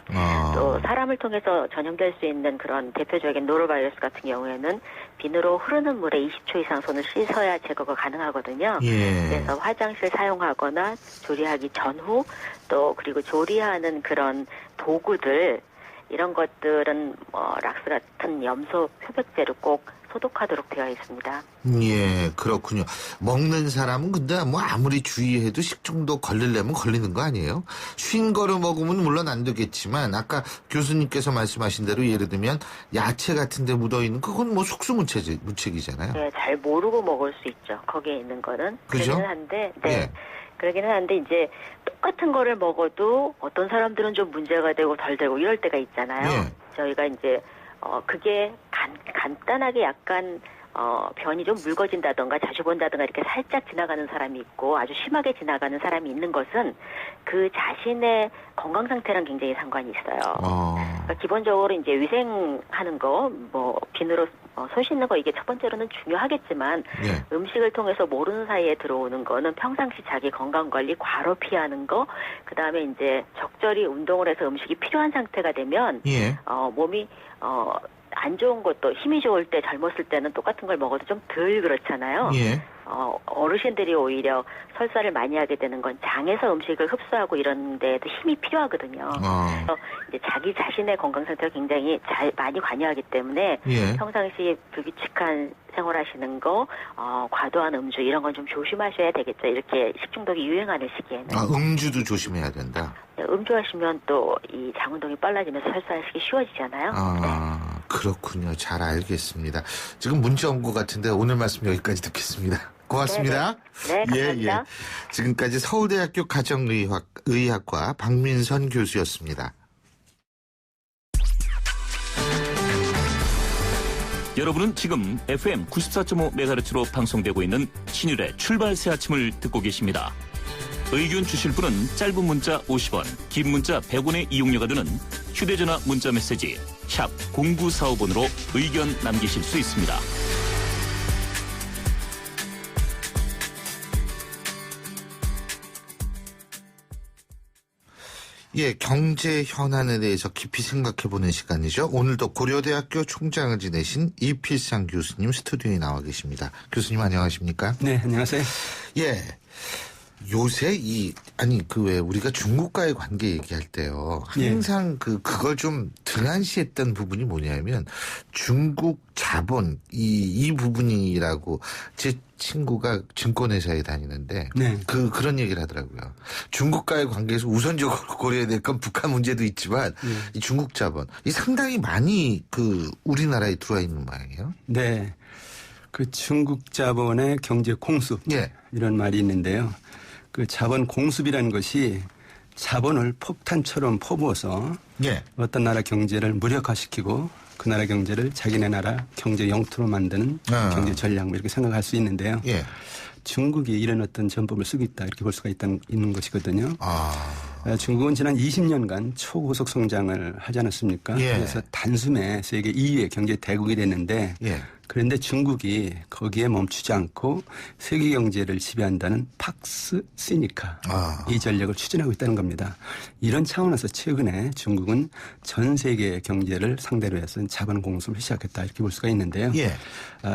또 사람을 통해서 전염될 수 있는 그런 대표적인 노로바이러스 같은 경우에는 비누로 흐르는 물에 20초 이상 손을 씻어야 제거가 가능하거든요. 예. 그래서 화장실 사용하거나 조리하기 전후 또 그리고 조리하는 그런 도구들 이런 것들은 락스 같은 염소 표백제로 꼭 소독하도록 되어 있습니다. 예, 그렇군요. 먹는 사람은 근데 뭐 아무리 주의해도 식중독 걸리려면 걸리는 거 아니에요? 쉰 거를 먹으면 물론 안 되겠지만 아까 교수님께서 말씀하신 대로 예를 들면 야채 같은 데 묻어있는 그건 뭐 속수무책이잖아요. 네, 잘 모르고 먹을 수 있죠. 거기에 있는 거는. 그죠? 그러기는 한데, 네. 예. 그러기는 한데 이제 똑같은 거를 먹어도 어떤 사람들은 좀 문제가 되고 덜 되고 이럴 때가 있잖아요. 예. 저희가 이제 그게 간단하게 약간 변이 좀 묽어진다던가 자주 본다던가 이렇게 살짝 지나가는 사람이 있고 아주 심하게 지나가는 사람이 있는 것은 그 자신의 건강 상태랑 굉장히 상관이 있어요. 그러니까 기본적으로 이제 위생하는 거, 뭐 비누로 손 씻는 거 이게 첫 번째로는 중요하겠지만 음식을 통해서 모르는 사이에 들어오는 거는 평상시 자기 건강 관리, 과로 피하는 거, 그 다음에 이제 적절히 운동을 해서 음식이 필요한 상태가 되면 몸이 안 좋은 것도 힘이 좋을 때 젊었을 때는 똑같은 걸 먹어도 좀 덜 그렇잖아요. 어르신들이 오히려 설사를 많이 하게 되는 건 장에서 음식을 흡수하고 이런 데에도 힘이 필요하거든요. 그래서 이제 자기 자신의 건강 상태가 굉장히 많이 관여하기 때문에 평상시 불규칙한 생활하시는 거, 과도한 음주 이런 건 좀 조심하셔야 되겠죠. 이렇게 식중독이 유행하는 시기에는. 음주도 조심해야 된다. 음주하시면 또 이 장운동이 빨라지면서 설사하시기 쉬워지잖아요. 그렇군요. 잘 알겠습니다. 지금 문자 온 것 같은데 오늘 말씀 여기까지 듣겠습니다. 고맙습니다. 네, 감사합니다. 지금까지 서울대학교 가정의학과 박민선 교수였습니다. 여러분은 지금 FM 94.5MHz로 방송되고 있는 신율의 출발 새 아침을 듣고 계십니다. 의견 주실 분은 짧은 문자 50원, 긴 문자 100원의 이용료가 드는 휴대전화 문자 메시지 샵 0945번으로 의견 남기실 수 있습니다. 예, 경제 현안에 대해서 깊이 생각해보는 시간이죠. 오늘도 고려대학교 총장을 지내신 이필상 교수님 스튜디오에 나와 계십니다. 교수님 안녕하십니까? 네, 안녕하세요. 예. 요새 왜 우리가 중국과의 관계 얘기할 때요. 항상 그걸 좀 등한시했던 부분이 뭐냐면 중국 자본 이 부분이라고 제 친구가 증권회사에 다니는데 그런 얘기를 하더라고요. 중국과의 관계에서 우선적으로 고려해야 될 건 북한 문제도 있지만 이 중국 자본 이 상당히 많이 우리나라에 들어와 있는 모양이에요. 네. 그 중국 자본의 경제 공습 이런 말이 있는데요. 그 자본 공습이라는 것이 자본을 폭탄처럼 퍼부어서 어떤 나라 경제를 무력화시키고 그 나라 경제를 자기네 나라 경제 영토로 만드는 경제 전략 이렇게 생각할 수 있는데요. 중국이 이런 어떤 전법을 쓰고 있다 이렇게 볼 수가 있는 것이거든요. 중국은 지난 20년간 초고속 성장을 하지 않았습니까? 그래서 단숨에 세계 2위의 경제 대국이 됐는데 그런데 중국이 거기에 멈추지 않고 세계 경제를 지배한다는 팍스 시니카 이 전략을 추진하고 있다는 겁니다. 이런 차원에서 최근에 중국은 전 세계 경제를 상대로 해서 자본 공습을 시작했다 이렇게 볼 수가 있는데요.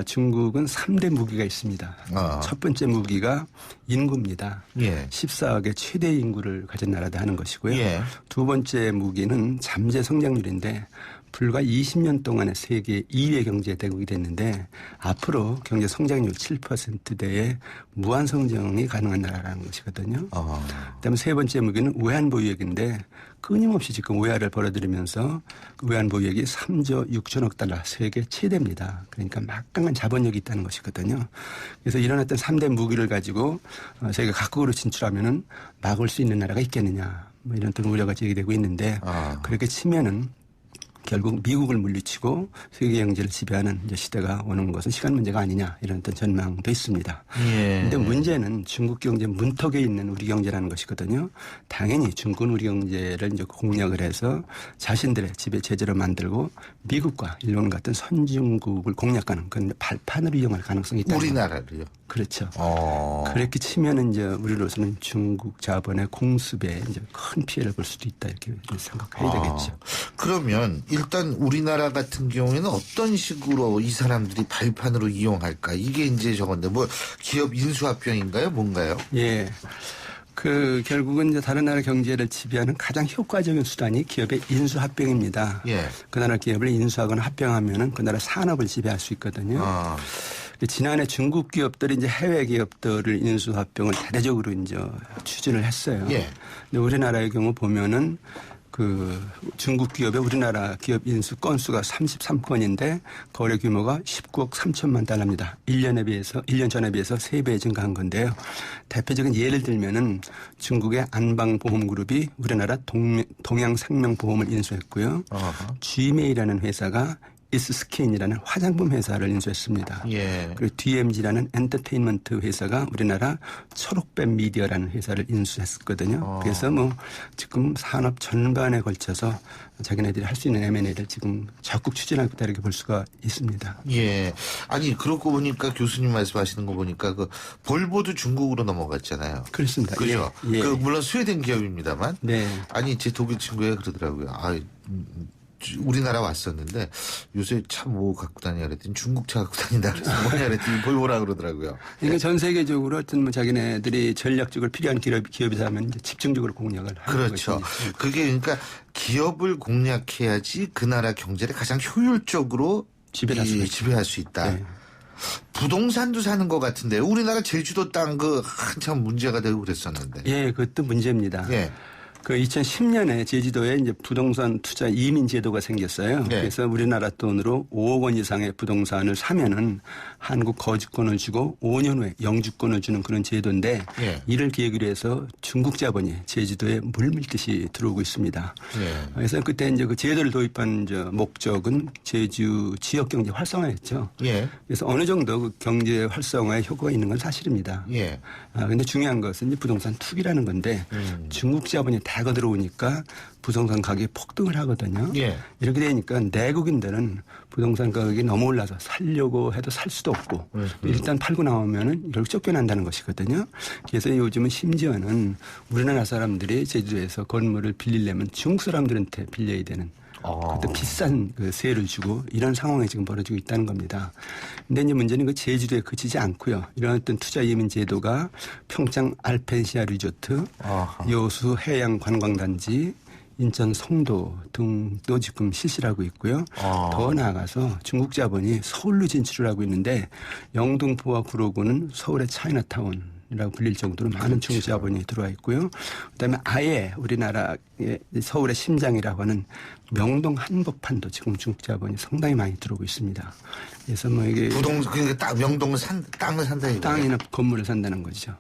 중국은 3대 무기가 있습니다. 첫 번째 무기가 인구입니다. 14억의 최대 인구를 가진 나라다 하는 것이고요. 두 번째 무기는 잠재 성장률인데 불과 20년 동안에 세계 2위의 경제 대국이 됐는데 앞으로 경제 성장률 7%대의 무한 성장이 가능한 나라라는 것이거든요. 그다음에 세 번째 무기는 외환보유액인데 끊임없이 지금 외화를 벌어들이면서 그 외환보유액이 3조 6천억 달러 세계 최대입니다. 그러니까 막강한 자본력이 있다는 것이거든요. 그래서 이런 어떤 3대 무기를 가지고 세계 각국으로 진출하면은 막을 수 있는 나라가 있겠느냐 뭐 이런 어떤 우려가 제기되고 있는데 그렇게 치면은 결국 미국을 물리치고 세계 경제를 지배하는 이제 시대가 오는 것은 시간 문제가 아니냐 이런 어떤 전망도 있습니다. 그런데 문제는 중국 경제 문턱에 있는 우리 경제라는 것이거든요. 당연히 중국은 우리 경제를 이제 공략을 해서 자신들의 지배 체제를 만들고 미국과 일본 같은 선진국을 공략하는 그런 발판으로 이용할 가능성이 있다. 우리나라를요? 그렇죠. 그렇게 치면은 이제 우리로서는 중국 자본의 공습에 이제 큰 피해를 볼 수도 있다 이렇게 생각해야 되겠죠. 그러면 일단 우리나라 같은 경우에는 어떤 식으로 이 사람들이 발판으로 이용할까? 이게 이제 저건데 뭐 기업 인수합병인가요? 뭔가요? 예. 결국은 이제 다른 나라 경제를 지배하는 가장 효과적인 수단이 기업의 인수합병입니다. 예. 그 나라 기업을 인수하거나 합병하면은 그 나라 산업을 지배할 수 있거든요. 지난해 중국 기업들이 이제 해외 기업들을 인수합병을 대대적으로 이제 추진을 했어요. 예. 근데 우리나라의 경우 보면은 중국 기업의 우리나라 기업 인수 건수가 33건인데 거래 규모가 19억 3천만 달러입니다. 1년 전에 비해서 3배 증가한 건데요. 대표적인 예를 들면은 중국의 안방보험그룹이 우리나라 동양생명보험을 인수했고요. Gmail이라는 회사가 이스스킨이라는 화장품 회사를 인수했습니다. 예. 그리고 DMG라는 엔터테인먼트 회사가 우리나라 초록뱀 미디어라는 회사를 인수했거든요. 그래서 지금 산업 전반에 걸쳐서 자기네들이 할 수 있는 M&A를 지금 적극 추진하고 있다 이렇게 볼 수가 있습니다. 예. 아니 그러고 보니까 교수님 말씀하시는 거 보니까 볼보도 중국으로 넘어갔잖아요. 그렇습니다. 그죠? 예. 물론 스웨덴 기업입니다만. 네. 아니 제 독일 친구가 그러더라고요. 우리나라 왔었는데 요새 차 뭐 갖고 다니냐 그랬더니 중국 차 갖고 다닌다 그래서 뭐냐 그랬더니 볼보라 그러더라고요. 그러니까 전 세계적으로 어떤 자기네들이 전략적으로 필요한 기업이라면 이제 집중적으로 공략을 하는 그렇죠. 것이죠. 그게 그러니까 기업을 공략해야지 그 나라 경제를 가장 효율적으로 지배할 수 있다. 네. 부동산도 사는 것 같은데 우리나라 제주도 땅 한참 문제가 되고 그랬었는데. 예, 그것도 문제입니다. 예. 2010년에 제주도에 이제 부동산 투자 이민 제도가 생겼어요. 네. 그래서 우리나라 돈으로 5억 원 이상의 부동산을 사면은 한국 거주권을 주고 5년 후에 영주권을 주는 그런 제도인데 네. 이를 계기로 해서 중국 자본이 제주도에 물밀듯이 들어오고 있습니다. 네. 그래서 그때 이제 그 제도를 도입한 목적은 제주 지역 경제 활성화였죠. 네. 그래서 어느 정도 그 경제 활성화에 효과가 있는 건 사실입니다. 네. 근데 중요한 것은 이제 부동산 투기라는 건데 중국 자본이 대거 들어오니까 부동산 가격이 폭등을 하거든요. 예. 이렇게 되니까 내국인들은 부동산 가격이 너무 올라서 살려고 해도 살 수도 없고 일단 팔고 나오면은 이렇게 쫓겨난다는 것이거든요. 그래서 요즘은 심지어는 우리나라 사람들이 제주도에서 건물을 빌리려면 중국 사람들한테 빌려야 되는 또 비싼 세를 주고 이런 상황이 지금 벌어지고 있다는 겁니다. 근데 이제 문제는 제주도에 그치지 않고요. 이런 어떤 투자 이민 제도가 평창 알펜시아 리조트, 여수 해양 관광단지, 인천 송도 등도 지금 실시하고 있고요. 더 나아가서 중국 자본이 서울로 진출을 하고 있는데 영등포와 구로구는 서울의 차이나타운 이라고 불릴 정도로 많은 중국 자본이 들어와 있고요. 그다음에 아예 우리나라의 서울의 심장이라고 하는 명동 한복판도 지금 중국 자본이 상당히 많이 들어오고 있습니다. 그래서 이게 그러니까 명동은 땅을 산다 이거예요. 땅이나 건물을 산다는 거죠.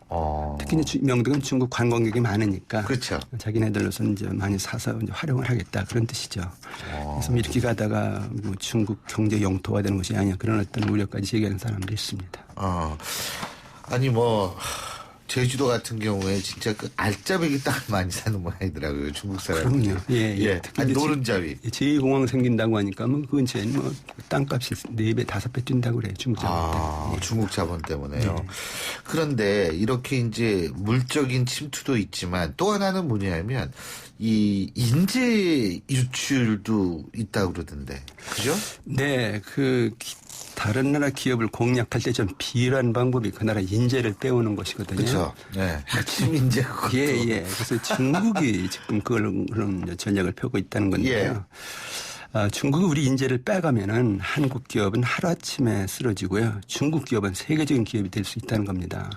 특히 명동은 중국 관광객이 많으니까 그렇죠. 자기네들로서는 이제 많이 사서 이제 활용을 하겠다 그런 뜻이죠. 그래서 이렇게 가다가 중국 경제 영토화 되는 것이 아니냐 그런 어떤 우려까지 제기하는 사람도 있습니다. 아니 제주도 같은 경우에 진짜 알짜배기 땅을 많이 사는 모양이더라고요. 중국 사람들이. 그럼요. 예. 아니 노른자위. 제2공항 생긴다고 하니까 그 근처에 땅값이 4배, 5배 뛴다고 그래요. 중국 자본 때문에. 중국 자본 때문에요. 네. 그런데 이렇게 이제 물적인 침투도 있지만 또 하나는 뭐냐면 이 인재 유출도 있다고 그러던데. 그죠? 네. 다른 나라 기업을 공략할 때 좀 비열한 방법이 그 나라 인재를 빼오는 것이거든요. 그렇죠. 네. 핵심 인재 그것도. 예. 그래서 중국이 지금 그런 전략을 펴고 있다는 건데요. 중국이 우리 인재를 빼가면은 한국 기업은 하루아침에 쓰러지고요. 중국 기업은 세계적인 기업이 될 수 있다는 겁니다.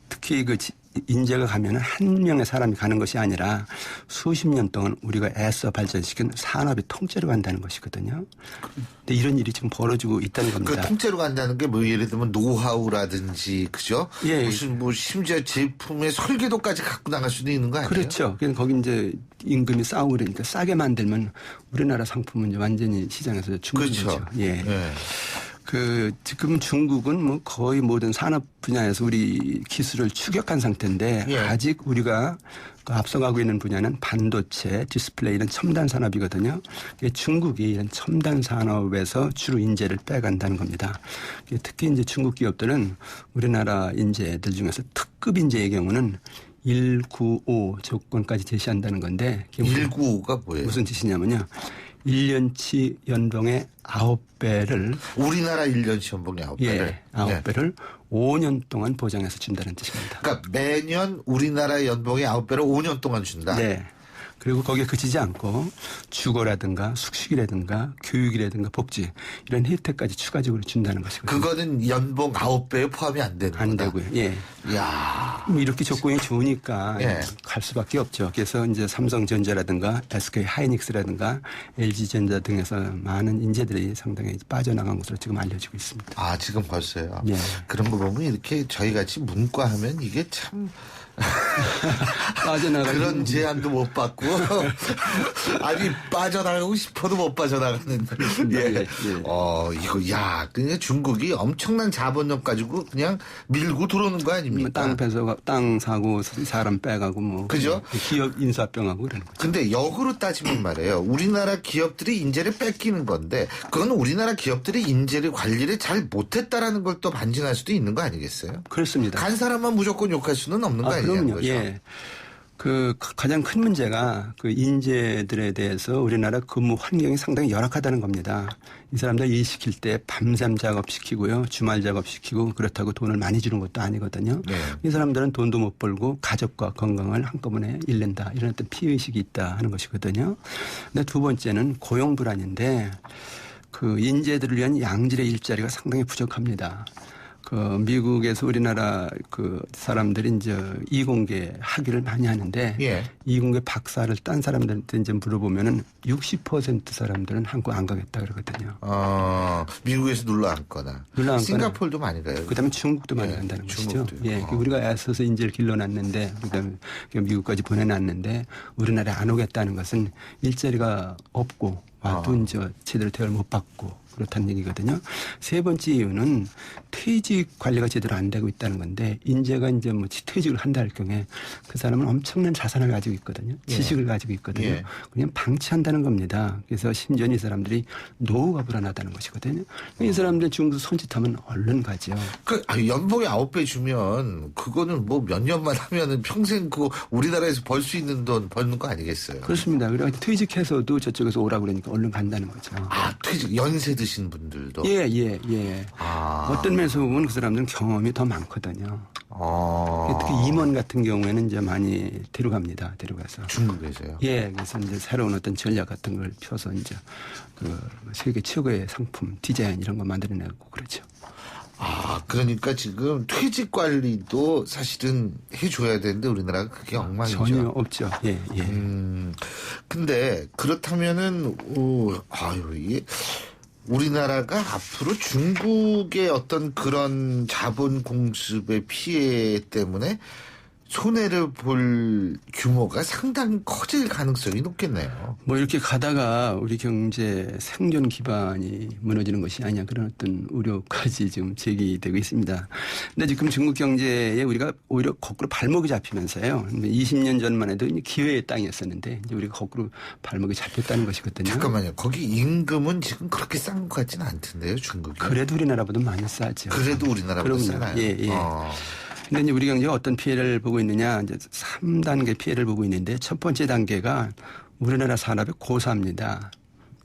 특히 인재가 가면은 한 명의 사람이 가는 것이 아니라 수십 년 동안 우리가 애써 발전시킨 산업이 통째로 간다는 것이거든요. 근데 이런 일이 지금 벌어지고 있다는 겁니다. 통째로 간다는 게 예를 들면 노하우라든지 그죠? 예. 무슨 심지어 제품의 설계도까지 갖고 나갈 수도 있는 거 아니에요? 그렇죠. 그러니까 거기 이제 임금이 싸우고 그러니까 싸게 만들면 우리나라 상품은 이제 완전히 시장에서 죽는 그렇죠. 거죠. 예. 지금 중국은 거의 모든 산업 분야에서 우리 기술을 추격한 상태인데 아직 우리가 앞서가고 있는 분야는 반도체, 디스플레이 이런 첨단 산업이거든요. 중국이 이런 첨단 산업에서 주로 인재를 빼간다는 겁니다. 특히 이제 중국 기업들은 우리나라 인재들 중에서 특급 인재의 경우는 195 조건까지 제시한다는 건데 195가 뭐예요? 무슨 뜻이냐면요. 1년치 연봉의 9배를 우리나라 1년치 연봉의 9배를 예, 9배를 5년 동안 보장해서 준다는 뜻입니다. 그러니까 매년 우리나라 연봉의 9배를 5년 동안 준다. 네. 그리고 거기에 그치지 않고 주거라든가 숙식이라든가 교육이라든가 복지 이런 혜택까지 추가적으로 준다는 것이거든요. 그거는 연봉 9배에 포함이 안 되는 안 거다. 되고요. 예. 야, 뭐 이렇게 조건이 좋으니까 예. 갈 수밖에 없죠. 그래서 이제 삼성전자라든가 SK 하이닉스라든가 LG전자 등에서 많은 인재들이 상당히 빠져나간 것으로 지금 알려지고 있습니다. 아, 지금 벌써요. 예. 그런 거 보면 이렇게 저희 같이 문과하면 이게 참 그런 제안도 못 받고 아니 빠져나가고 싶어도 못 빠져나가는. 예. 이거 야, 그냥 중국이 엄청난 자본력 가지고 그냥 밀고 들어오는 거 아닙니까? 땅 사고 사람 빼가고 뭐 그죠? 기업 인수합병하고 그러는 거죠. 근데 역으로 따지면 말이에요. 우리나라 기업들이 인재를 뺏기는 건데 그건 우리나라 기업들이 인재를 관리를 잘 못했다라는 걸 또 반증할 수도 있는 거 아니겠어요? 그렇습니다. 간 사람만 무조건 욕할 수는 없는 거 아니냐는 그럼요. 거죠. 예. 그 가장 큰 문제가 그 인재들에 대해서 우리나라 근무 환경이 상당히 열악하다는 겁니다. 이 사람들 일 시킬 때 밤샘 작업시키고요. 주말 작업시키고 그렇다고 돈을 많이 주는 것도 아니거든요. 네. 이 사람들은 돈도 못 벌고 가족과 건강을 한꺼번에 잃는다. 이런 어떤 피해의식이 있다 하는 것이거든요. 근데 두 번째는 고용 불안인데 그 인재들을 위한 양질의 일자리가 상당히 부족합니다. 그 미국에서 우리나라 그 사람들이 이제 이공계 학위를 많이 하는데 예. 이공계 박사를 딴 사람들한테 이제 물어보면은 60% 사람들은 한국 안 가겠다 그러거든요. 미국에서 눌러 앉거나. 싱가포르도 많이 가요. 그다음에 중국도 많이 간다는 것이죠. 예, 우리가 애써서 인재를 길러놨는데 그다음에 미국까지 보내놨는데 우리나라에 안 오겠다는 것은 일자리가 없고 와도 이제 제대로 대우를 못 받고. 그렇다는 얘기거든요. 세 번째 이유는 퇴직 관리가 제대로 안 되고 있다는 건데 인재가 이제 뭐 퇴직을 한다 할 경우에 그 사람은 엄청난 자산을 가지고 있거든요. 지식을 가지고 있거든요. 예. 그냥 방치한다는 겁니다. 그래서 심지어 이 사람들이 노후가 불안하다는 것이거든요. 이 사람들 중국에서 손짓하면 얼른 가죠. 연봉이 9배 주면 그거는 뭐 몇 년만 하면은 평생 그 우리나라에서 벌 수 있는 돈 버는 거 아니겠어요? 그렇습니다. 그래서 퇴직해서도 저쪽에서 오라고 그러니까 얼른 간다는 거죠. 퇴직 연세 신 분들도. 예. 어떤 면에서 보면 그 사람들은 경험이 더 많거든요. 특히 임원 같은 경우에는 이제 많이 데려갑니다. 데려가서. 중국에서요? 예. 그래서 이제 새로운 어떤 전략 같은 걸 펴서 이제 그 세계 최고의 상품, 디자인 이런 거 만들어내고 그렇죠. 그러니까 지금 퇴직 관리도 사실은 해줘야 되는데 우리나라가 그게 엉망이죠. 전혀 없죠. 예. 근데 그렇다면은, 이게 우리나라가 앞으로 중국의 어떤 그런 자본 공습의 피해 때문에 손해를 볼 규모가 상당히 커질 가능성이 높겠네요. 뭐 이렇게 가다가 우리 경제 생존 기반이 무너지는 것이 아니냐 그런 어떤 우려까지 지금 제기되고 있습니다. 근데 지금 중국 경제에 우리가 오히려 거꾸로 발목이 잡히면서요. 20년 전만 해도 기회의 땅이었었는데 이제 우리가 거꾸로 발목이 잡혔다는 것이거든요. 잠깐만요. 거기 임금은 지금 그렇게 싼 것 같지는 않던데요, 중국이. 그래도 우리나라보다 많이 싸죠. 그래도 우리나라보다 싸나요? 예. 근데 이제 우리 경제가 어떤 피해를 보고 있느냐, 이제 3단계 피해를 보고 있는데 첫 번째 단계가 우리나라 산업의 고사입니다.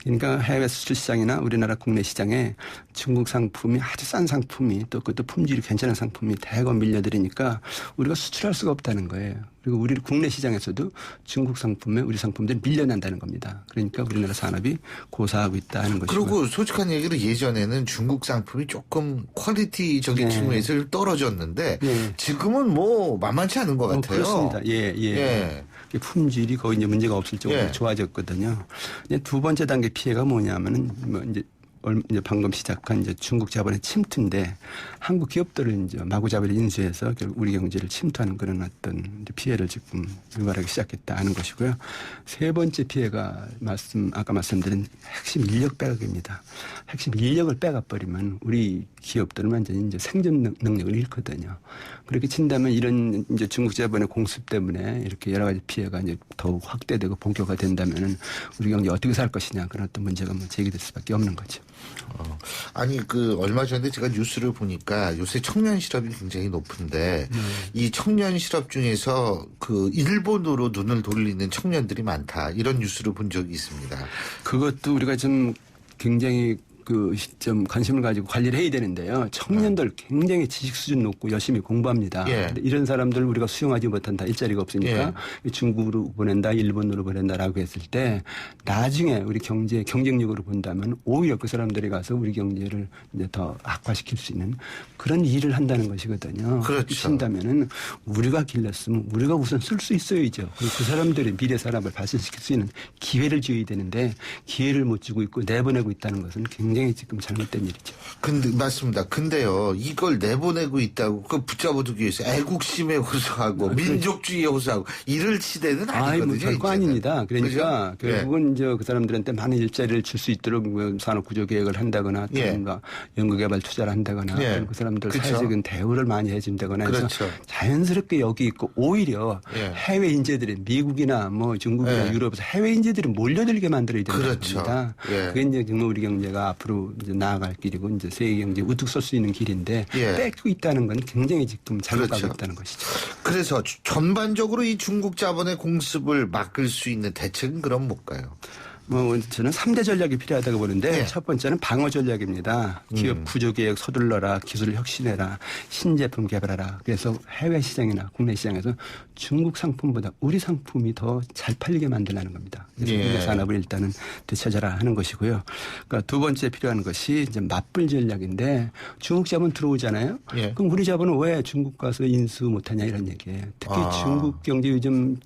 그러니까 해외 수출 시장이나 우리나라 국내 시장에 중국 상품이 아주 싼 상품이 또 그것도 품질이 괜찮은 상품이 대거 밀려들으니까 우리가 수출할 수가 없다는 거예요. 그리고 우리 국내 시장에서도 중국 상품에 우리 상품들이 밀려난다는 겁니다. 그러니까 우리나라 산업이 고사하고 있다는 것이고. 그리고 솔직한 얘기로 예전에는 중국 상품이 조금 퀄리티적인 측면에서 떨어졌는데 지금은 뭐 만만치 않은 것 같아요. 그렇습니다. 예. 품질이 거의 이제 문제가 없을 정도로 좋아졌거든요. 이제 두 번째 단계 피해가 뭐냐면은 뭐 이제 방금 시작한 이제 중국 자본의 침투인데 한국 기업들을 이제 마구잡이를 인수해서 결국 우리 경제를 침투하는 그런 어떤 피해를 지금 유발하기 시작했다 하는 것이고요. 세 번째 피해가 아까 말씀드린 핵심 인력 빼가기입니다. 핵심 인력을 빼가버리면 우리 기업들은 완전히 이제 생존 능력을 잃거든요. 그렇게 친다면 이런 이제 중국 자본의 공습 때문에 이렇게 여러 가지 피해가 이제 더욱 확대되고 본격화된다면은 우리 경제 어떻게 살 것이냐 그런 어떤 문제가 뭐 제기될 수밖에 없는 거죠. 아니 얼마 전에 제가 뉴스를 보니까 요새 청년 실업이 굉장히 높은데 이 청년 실업 중에서 일본으로 눈을 돌리는 청년들이 많다 이런 뉴스를 본 적이 있습니다. 그것도 우리가 좀 굉장히 좀 관심을 가지고 관리를 해야 되는데요. 청년들 굉장히 지식 수준 높고 열심히 공부합니다. 근데 이런 사람들 우리가 수용하지 못한다. 일자리가 없으니까 중국으로 보낸다, 일본으로 보낸다라고 했을 때 나중에 우리 경쟁력으로 본다면 오히려 그 사람들이 가서 우리 경제를 이제 더 악화시킬 수 있는 그런 일을 한다는 것이거든요. 그렇죠. 신다면은 우리가 길렀으면 우리가 우선 쓸 수 있어야죠. 그 사람들의 미래 산업을 발전시킬 수 있는 기회를 줘야 되는데 기회를 못 주고 있고 내보내고 있다는 것은 굉장히 지금 잘못된 일이죠. 맞습니다. 근데요, 이걸 내보내고 있다고 붙잡아두기 위해서 애국심에 호소하고 민족주의에 호소하고 이럴 시대는 아니거든요. 결코 아닙니다. 그러니까 결국은 이제 그 사람들한테 많은 일자리를 줄 수 있도록 산업구조 계획을 한다거나 연구개발 투자를 한다거나 그 사람들 사회적인 대우를 많이 해준다거나 해서 자연스럽게 여기 있고 오히려 해외 인재들이 미국이나 중국이나 유럽에서 해외 인재들이 몰려들게 만들어야 되는 겁니다. 그게 이제 정말 우리 경제가 앞으로 이제 나아갈 길이고 이제 세계 경제 우뚝 설 수 있는 길인데 뺏고 있다는 건 굉장히 지금 잘못 가고 있다는 것이죠. 그래서 전반적으로 이 중국 자본의 공습을 막을 수 있는 대책은 그럼 뭘까요? 저는 3대 전략이 필요하다고 보는데 첫 번째는 방어 전략입니다. 기업 구조개혁 서둘러라, 기술을 혁신해라, 신제품 개발하라. 그래서 해외 시장이나 국내 시장에서 중국 상품보다 우리 상품이 더 잘 팔리게 만들라는 겁니다. 그래서 국내 산업을 일단은 되찾아라 하는 것이고요. 그러니까 두 번째 필요한 것이 이제 맞불 전략인데 중국 자본 들어오잖아요. 그럼 우리 자본은 왜 중국 가서 인수 못하냐 이런 얘기예요. 특히 중국 경제 요즘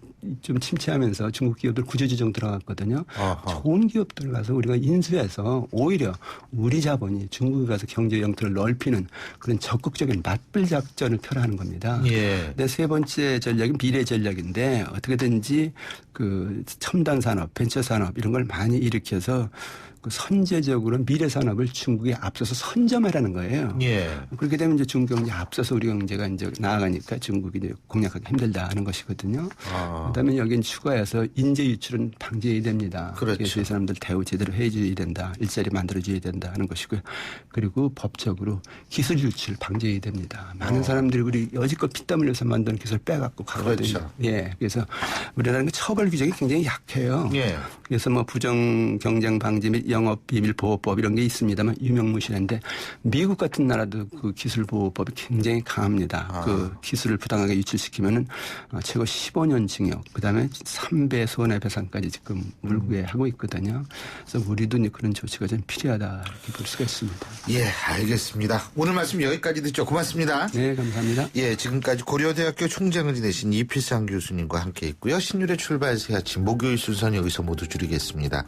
좀 침체하면서 중국 기업들 구조조정 들어갔거든요. 좋은 기업들 가서 우리가 인수해서 오히려 우리 자본이 중국에 가서 경제 영토를 넓히는 그런 적극적인 맞불 작전을 펼하는 겁니다. 근데 세 번째 전략은 미래 전략인데 어떻게든지 첨단 산업, 벤처 산업 이런 걸 많이 일으켜서 선제적으로 미래 산업을 중국에 앞서서 선점하라는 거예요. 그렇게 되면 이제 중국 경제 앞서서 우리 경제가 이제 나아가니까 중국이 이제 공략하기 힘들다 하는 것이거든요. 그다음에 여기는 추가해서 인재 유출은 방지해야 됩니다. 그래서 이 사람들 대우 제대로 해줘야 된다. 일자리 만들어줘야 된다 하는 것이고요. 그리고 법적으로 기술 유출 방지해야 됩니다. 많은 사람들이 우리 여지껏 피땀 흘려서 만든 기술 빼갖고 가거든요. 그래서 우리나라는 처벌 규정이 굉장히 약해요. 그래서 부정 경쟁 방지 및 영업비밀보호법 이런 게 있습니다만 유명무실한데 미국 같은 나라도 그 기술보호법이 굉장히 강합니다. 그 기술을 부당하게 유출시키면은 최고 15년 징역, 그다음에 3배 손해배상까지 지금 물구해하고 있거든요. 그래서 우리도 그런 조치가 좀 필요하다 이렇게 볼 수가 있습니다. 알겠습니다. 오늘 말씀 여기까지 듣죠. 고맙습니다. 네, 감사합니다. 지금까지 고려대학교 총장을 지내신 이필상 교수님과 함께했고요. 신율의 출발 새 아침 목요일 순서는 여기서 모두 줄이겠습니다.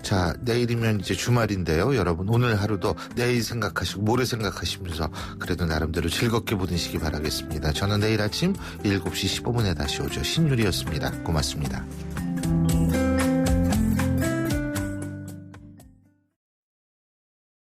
자, 내일이면 이제 주말인데요. 여러분 오늘 하루도 내일 생각하시고 모레 생각하시면서 그래도 나름대로 즐겁게 보내시기 바라겠습니다. 저는 내일 아침 7시 15분에 다시 오죠. 신율이었습니다. 고맙습니다.